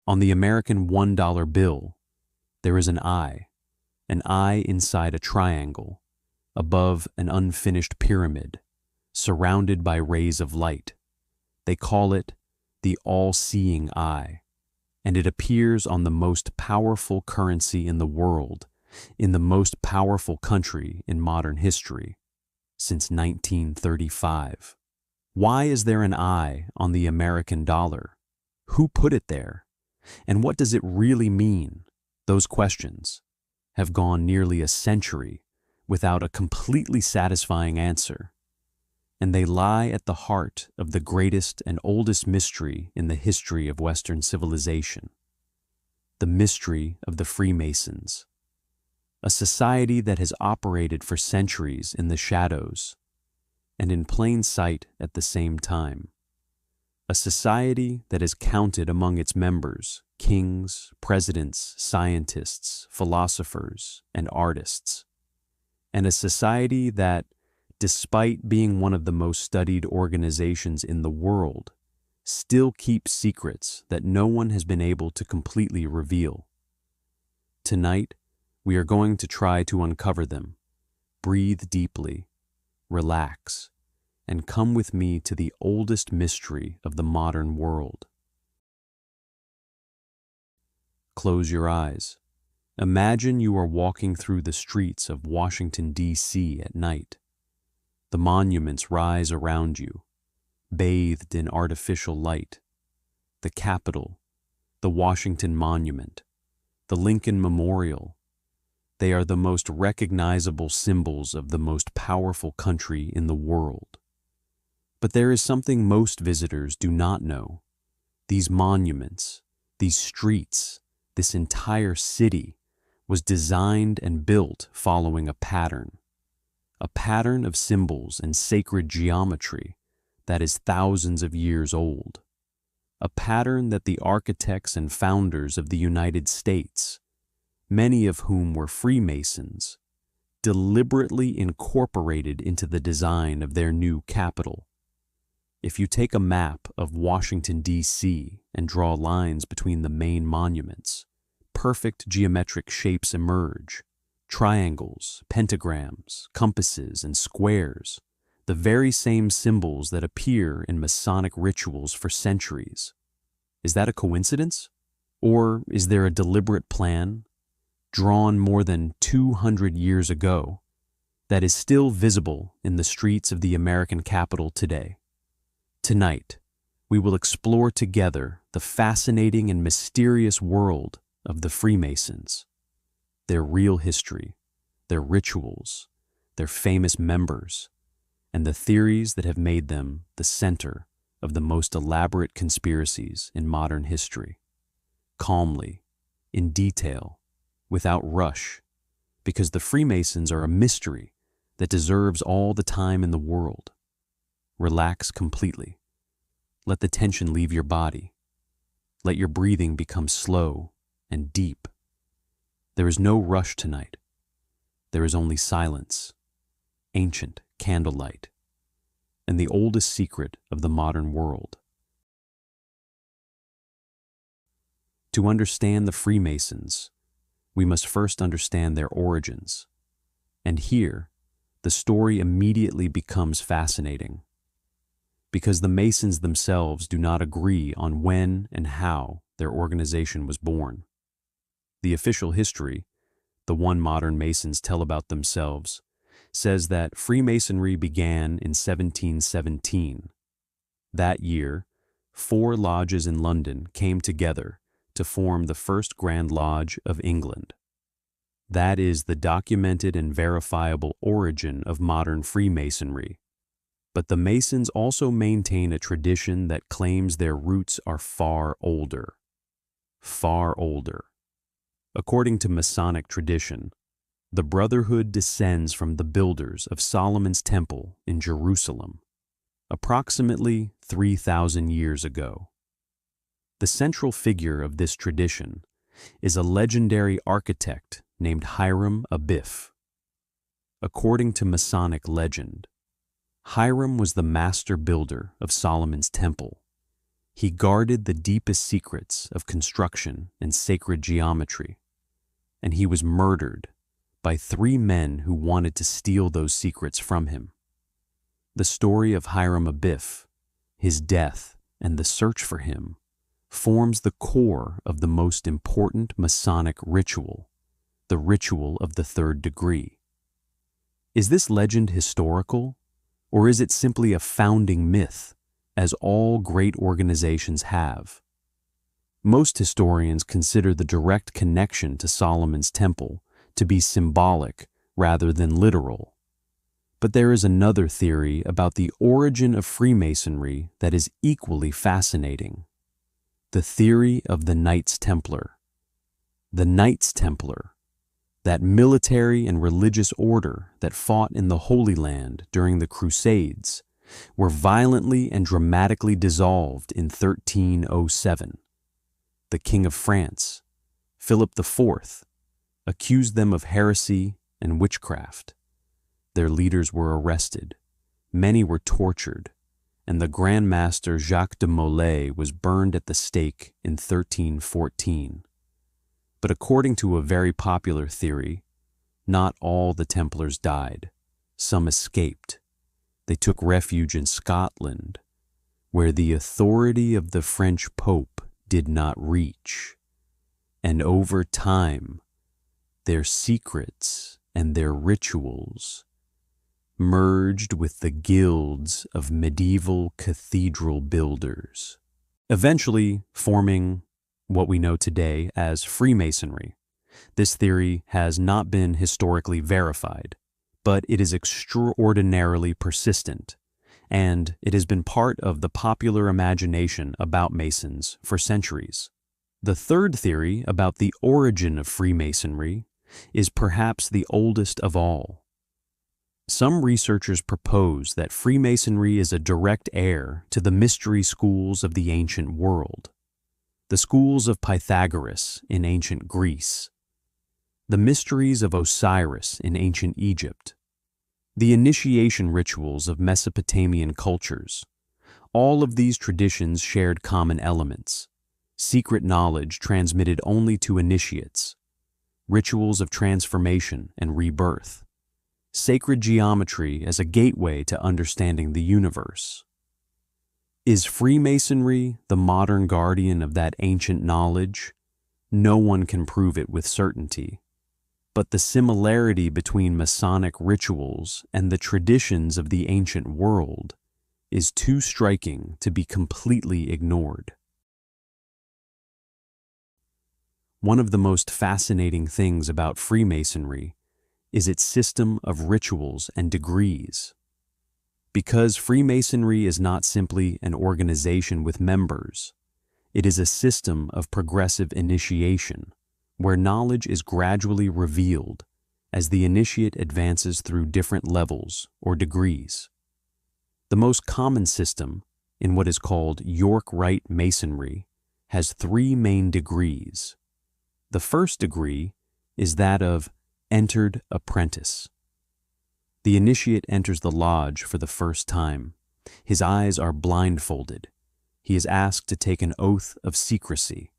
On the American $1 bill, there is an eye inside a triangle, above an unfinished pyramid, surrounded by rays of light. They call it the all-seeing eye, and it appears on the most powerful currency in the world, in the most powerful country in modern history, since 1935. Why is there an eye on the American dollar? Who put it there? And what does it really mean? Those questions have gone nearly a century without a completely satisfying answer, and they lie at the heart of the greatest and oldest mystery in the history of Western civilization, the mystery of the Freemasons, a society that has operated for centuries in the shadows and in plain sight at the same time, a society that has counted among its members kings, presidents, scientists, philosophers, and artists, and a society that, despite being one of the most studied organizations in the world, still keeps secrets that no one has been able to completely reveal. Tonight, we are going to try to uncover them. Breathe deeply, relax, and come with me to the oldest mystery of the modern world. Close your eyes. Imagine you are walking through the streets of Washington, D.C. at night. The monuments rise around you, bathed in artificial light. The Capitol, the Washington Monument, the Lincoln Memorial. They are the most recognizable symbols of the most powerful country in the world. But there is something most visitors do not know. These monuments, these streets, this entire city was designed and built following a pattern of symbols and sacred geometry that is thousands of years old, a pattern that the architects and founders of the United States, many of whom were Freemasons, deliberately incorporated into the design of their new capital. If you take a map of Washington, D.C. and draw lines between the main monuments, perfect geometric shapes emerge: triangles, pentagrams, compasses, and squares, the very same symbols that appear in Masonic rituals for centuries. Is that a coincidence? Or is there a deliberate plan, drawn more than 200 years ago, that is still visible in the streets of the American capital today? Tonight, we will explore together the fascinating and mysterious world of the Freemasons, their real history, their rituals, their famous members, and the theories that have made them the center of the most elaborate conspiracies in modern history. Calmly, in detail, without rush, because the Freemasons are a mystery that deserves all the time in the world. Relax completely. Let the tension leave your body. Let your breathing become slow and deep. There is no rush tonight. There is only silence, ancient candlelight, and the oldest secret of the modern world. To understand the Freemasons, we must first understand their origins. And here, the story immediately becomes fascinating, because the Masons themselves do not agree on when and how their organization was born. The official history, the one modern Masons tell about themselves, says that Freemasonry began in 1717. That year, 4 lodges in London came together to form the first Grand Lodge of England. That is the documented and verifiable origin of modern Freemasonry. But the Masons also maintain a tradition that claims their roots are far older. Far older. According to Masonic tradition, the brotherhood descends from the builders of Solomon's Temple in Jerusalem, approximately 3,000 years ago. The central figure of this tradition is a legendary architect named Hiram Abiff. According to Masonic legend, Hiram was the master builder of Solomon's Temple. He guarded the deepest secrets of construction and sacred geometry, and he was murdered by 3 men who wanted to steal those secrets from him. The story of Hiram Abiff, his death, and the search for him forms the core of the most important Masonic ritual, the ritual of the 3rd degree. Is this legend historical, or is it simply a founding myth, as all great organizations have? Most historians consider the direct connection to Solomon's Temple to be symbolic rather than literal. But there is another theory about the origin of Freemasonry that is equally fascinating: the theory of the Knights Templar. The Knights Templar, that military and religious order that fought in the Holy Land during the Crusades, were violently and dramatically dissolved in 1307. The King of France, Philip IV, accused them of heresy and witchcraft. Their leaders were arrested, many were tortured, and the Grand Master Jacques de Molay was burned at the stake in 1314. But according to a very popular theory, not all the Templars died. Some escaped. They took refuge in Scotland, where the authority of the French Pope did not reach. And over time, their secrets and their rituals merged with the guilds of medieval cathedral builders, eventually forming what we know today as Freemasonry. This theory has not been historically verified, but it is extraordinarily persistent, and it has been part of the popular imagination about Masons for centuries. The third theory about the origin of Freemasonry is perhaps the oldest of all. Some researchers propose that Freemasonry is a direct heir to the mystery schools of the ancient world, the schools of Pythagoras in ancient Greece, the mysteries of Osiris in ancient Egypt, the initiation rituals of Mesopotamian cultures. All of these traditions shared common elements: secret knowledge transmitted only to initiates, rituals of transformation and rebirth, sacred geometry as a gateway to understanding the universe. Is Freemasonry the modern guardian of that ancient knowledge? No one can prove it with certainty. But the similarity between Masonic rituals and the traditions of the ancient world is too striking to be completely ignored. One of the most fascinating things about Freemasonry is its system of rituals and degrees. Because Freemasonry is not simply an organization with members, it is a system of progressive initiation, where knowledge is gradually revealed as the initiate advances through different levels or degrees. The most common system, in what is called York Rite Masonry, has 3 main degrees. The first degree is that of entered apprentice. The initiate enters the lodge for the first time. His eyes are blindfolded. He is asked to take an oath of secrecy,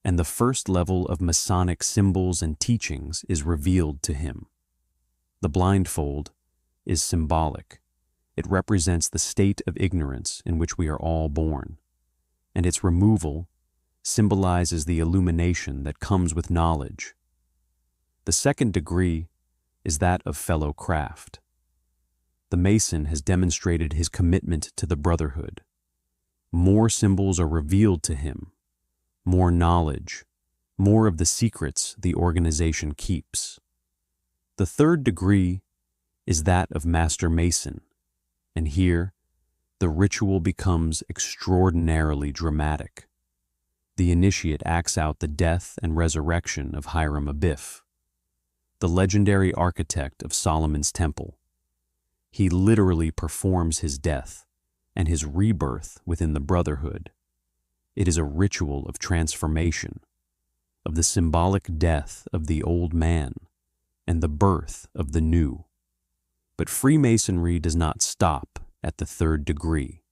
and the first level of Masonic symbols and teachings is revealed to him. The blindfold is symbolic. It represents the state of ignorance in which we are all born, and its removal symbolizes the illumination that comes with knowledge. The second degree is that of fellow craft. The Mason has demonstrated his commitment to the brotherhood. More symbols are revealed to him, more knowledge, more of the secrets the organization keeps. The third degree is that of Master Mason, and here the ritual becomes extraordinarily dramatic. The initiate acts out the death and resurrection of Hiram Abiff, the legendary architect of Solomon's Temple. He literally performs his death and his rebirth within the brotherhood. It is a ritual of transformation, of the symbolic death of the old man and the birth of the new. But Freemasonry does not stop at the third degree.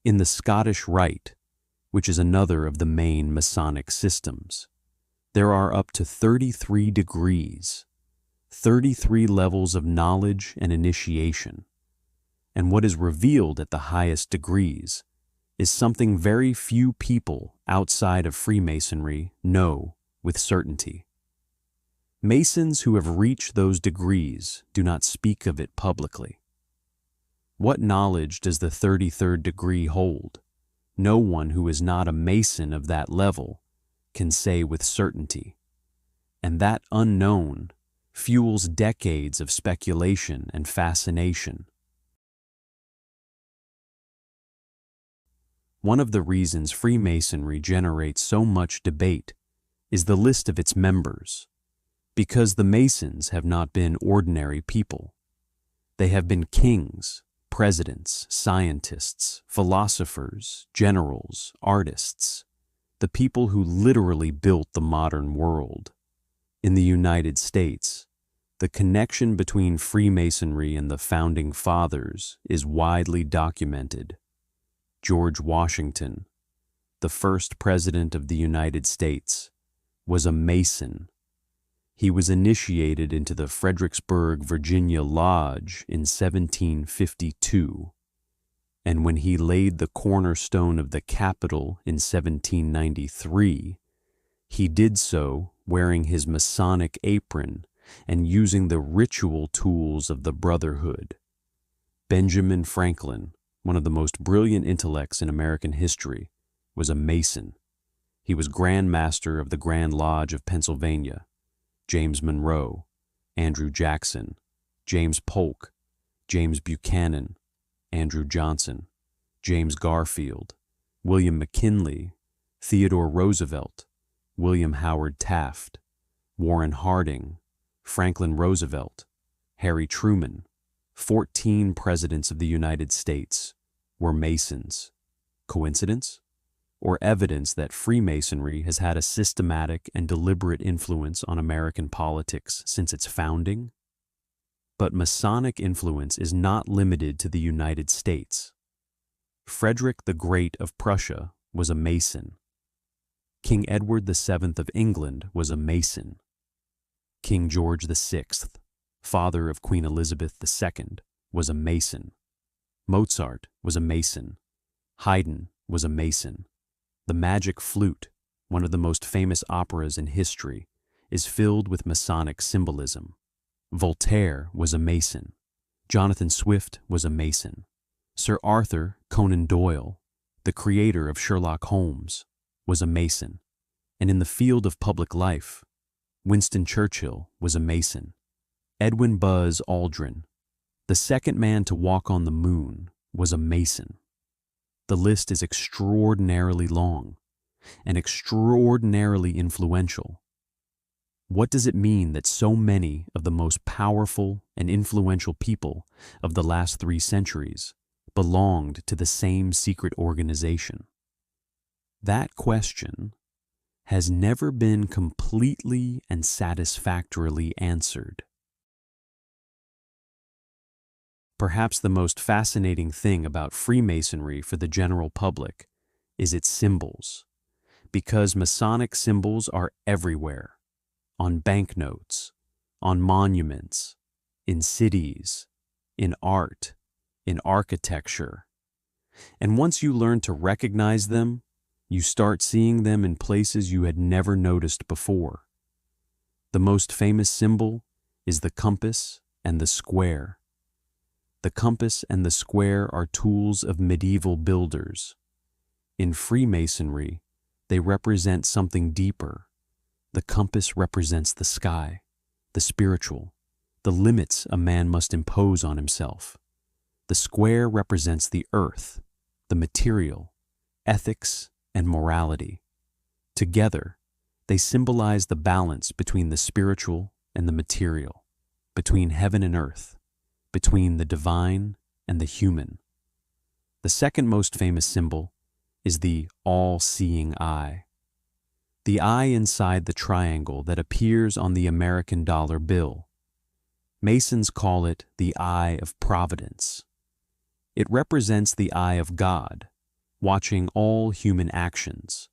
In the Scottish Rite, which is another of the main Masonic systems. There are up to 33 degrees, 33 levels of knowledge and initiation. And what is revealed at the highest degrees is something very few people outside of Freemasonry know with certainty. Masons who have reached those degrees do not speak of it publicly. What knowledge does the 33rd degree hold? No one who is not a Mason of that level can say with certainty. And that unknown fuels decades of speculation and fascination. One of the reasons Freemasonry generates so much debate is the list of its members, because the Masons have not been ordinary people. They have been kings, presidents, scientists, philosophers, generals, artists, the people who literally built the modern world. In the United States, the connection between Freemasonry and the Founding Fathers is widely documented. George Washington, the first president of the United States, was a Mason. He was initiated into the Fredericksburg, Virginia Lodge in 1752, and when he laid the cornerstone of the Capitol in 1793, he did so wearing his Masonic apron and using the ritual tools of the brotherhood. Benjamin Franklin, one of the most brilliant intellects in American history, was a Mason. He was Grand Master of the Grand Lodge of Pennsylvania. James Monroe, Andrew Jackson, James Polk, James Buchanan, Andrew Johnson, James Garfield, William McKinley, Theodore Roosevelt, William Howard Taft, Warren Harding, Franklin Roosevelt, Harry Truman, 14 presidents of the United States were Masons. Coincidence? Or evidence that Freemasonry has had a systematic and deliberate influence on American politics since its founding? But Masonic influence is not limited to the United States. Frederick the Great of Prussia was a Mason. King Edward VII of England was a Mason. King George VI, father of Queen Elizabeth II, was a Mason. Mozart was a Mason. Haydn was a Mason. The Magic Flute, one of the most famous operas in history, is filled with Masonic symbolism. Voltaire was a Mason. Jonathan Swift was a Mason. Sir Arthur Conan Doyle, the creator of Sherlock Holmes, was a Mason. And in the field of public life, Winston Churchill was a Mason. Edwin Buzz Aldrin, the second man to walk on the moon, was a Mason. The list is extraordinarily long and extraordinarily influential. What does it mean that so many of the most powerful and influential people of the last 3 centuries belonged to the same secret organization? That question has never been completely and satisfactorily answered. Perhaps the most fascinating thing about Freemasonry for the general public is its symbols, because Masonic symbols are everywhere, on banknotes, on monuments, in cities, in art, in architecture. And once you learn to recognize them, you start seeing them in places you had never noticed before. The most famous symbol is the compass and the square. The compass and the square are tools of medieval builders. In Freemasonry, they represent something deeper. The compass represents the sky, the spiritual, the limits a man must impose on himself. The square represents the earth, the material, ethics, and morality. Together, they symbolize the balance between the spiritual and the material, between heaven and earth, between the divine and the human. The second most famous symbol is the all-seeing eye. The eye inside the triangle that appears on the American dollar bill. Masons call it the eye of providence. It represents the eye of God, watching all human actions.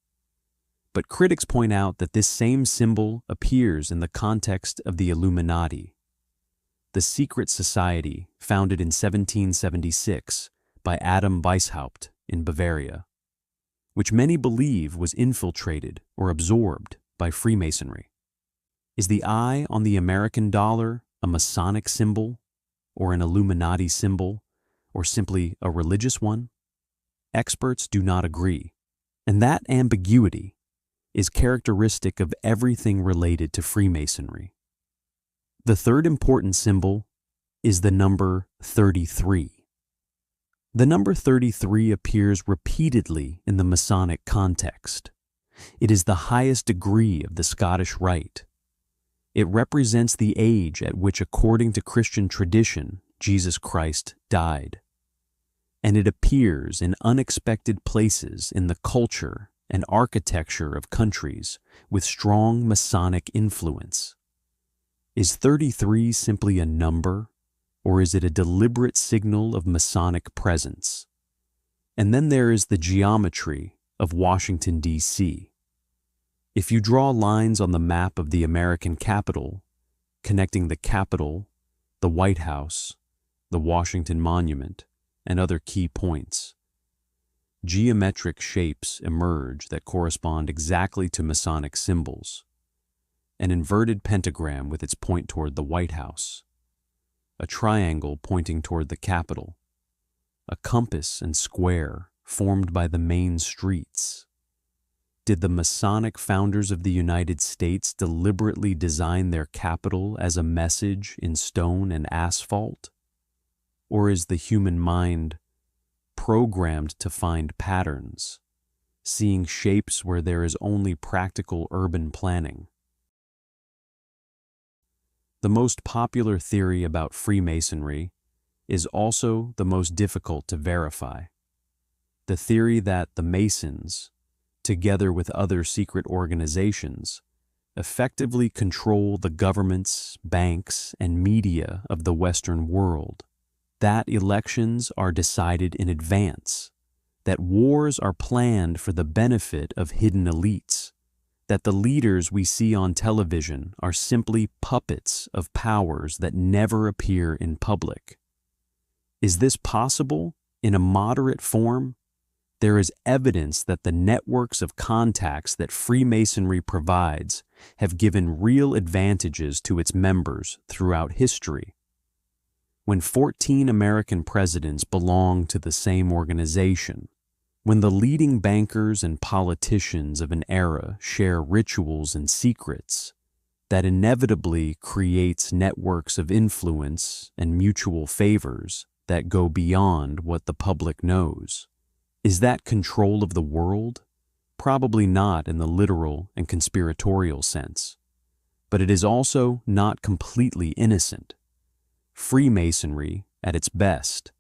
But critics point out that this same symbol appears in the context of the Illuminati, the secret society founded in 1776 by Adam Weishaupt in Bavaria, which many believe was infiltrated or absorbed by Freemasonry. Is the eye on the American dollar a Masonic symbol, or an Illuminati symbol, or simply a religious one? Experts do not agree, and that ambiguity is characteristic of everything related to Freemasonry. The third important symbol is the number 33. The number 33 appears repeatedly in the Masonic context. It is the highest degree of the Scottish Rite. It represents the age at which, according to Christian tradition, Jesus Christ died. And it appears in unexpected places in the culture and architecture of countries with strong Masonic influence. Is 33 simply a number, or is it a deliberate signal of Masonic presence? And then there is the geometry of Washington, D.C. If you draw lines on the map of the American Capitol, connecting the Capitol, the White House, the Washington Monument, and other key points, geometric shapes emerge that correspond exactly to Masonic symbols. An inverted pentagram with its point toward the White House, a triangle pointing toward the Capitol, a compass and square formed by the main streets. Did the Masonic founders of the United States deliberately design their capital as a message in stone and asphalt? Or is the human mind programmed to find patterns, seeing shapes where there is only practical urban planning? The most popular theory about Freemasonry is also the most difficult to verify. The theory that the Masons, together with other secret organizations, effectively control the governments, banks, and media of the Western world, that elections are decided in advance, that wars are planned for the benefit of hidden elites, that the leaders we see on television are simply puppets of powers that never appear in public. Is this possible in a moderate form? There is evidence that the networks of contacts that Freemasonry provides have given real advantages to its members throughout history. When 14 American presidents belong to the same organization, when the leading bankers and politicians of an era share rituals and secrets, that inevitably creates networks of influence and mutual favors that go beyond what the public knows. Is that control of the world? Probably not in the literal and conspiratorial sense, but it is also not completely innocent. Freemasonry, at its best,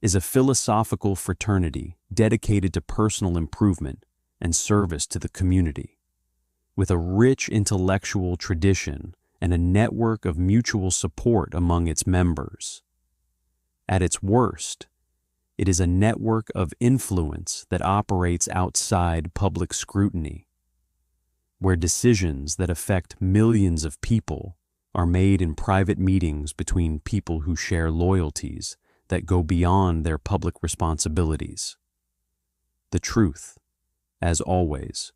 is a philosophical fraternity dedicated to personal improvement and service to the community, with a rich intellectual tradition and a network of mutual support among its members. At its worst, it is a network of influence that operates outside public scrutiny, where decisions that affect millions of people are made in private meetings between people who share loyalties that go beyond their public responsibilities. The truth, as always,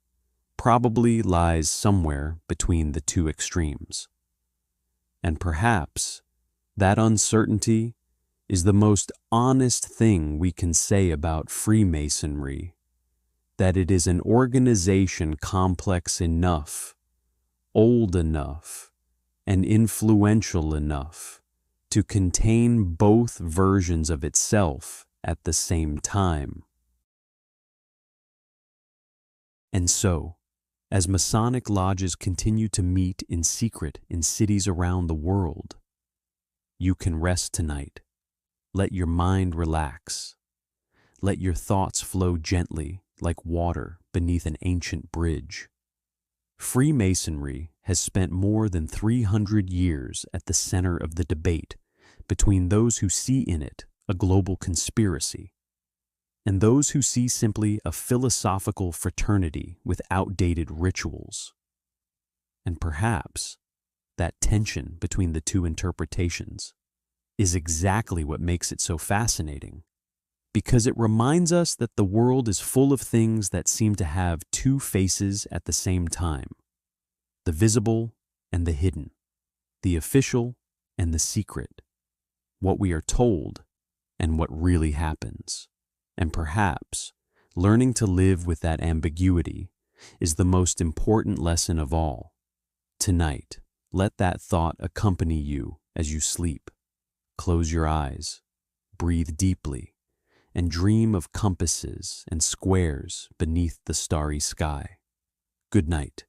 probably lies somewhere between the two extremes. And perhaps that uncertainty is the most honest thing we can say about Freemasonry, that it is an organization complex enough, old enough, and influential enough to contain both versions of itself at the same time. And so, as Masonic lodges continue to meet in secret in cities around the world, you can rest tonight. Let your mind relax. Let your thoughts flow gently like water beneath an ancient bridge. Freemasonry has spent more than 300 years at the center of the debate between those who see in it a global conspiracy and those who see simply a philosophical fraternity with outdated rituals. And perhaps that tension between the two interpretations is exactly what makes it so fascinating, because it reminds us that the world is full of things that seem to have two faces at the same time: the visible and the hidden, the official and the secret, what we are told and what really happens. And perhaps learning to live with that ambiguity is the most important lesson of all. Tonight, let that thought accompany you as you sleep. Close your eyes, breathe deeply, and dream of compasses and squares beneath the starry sky. Good night.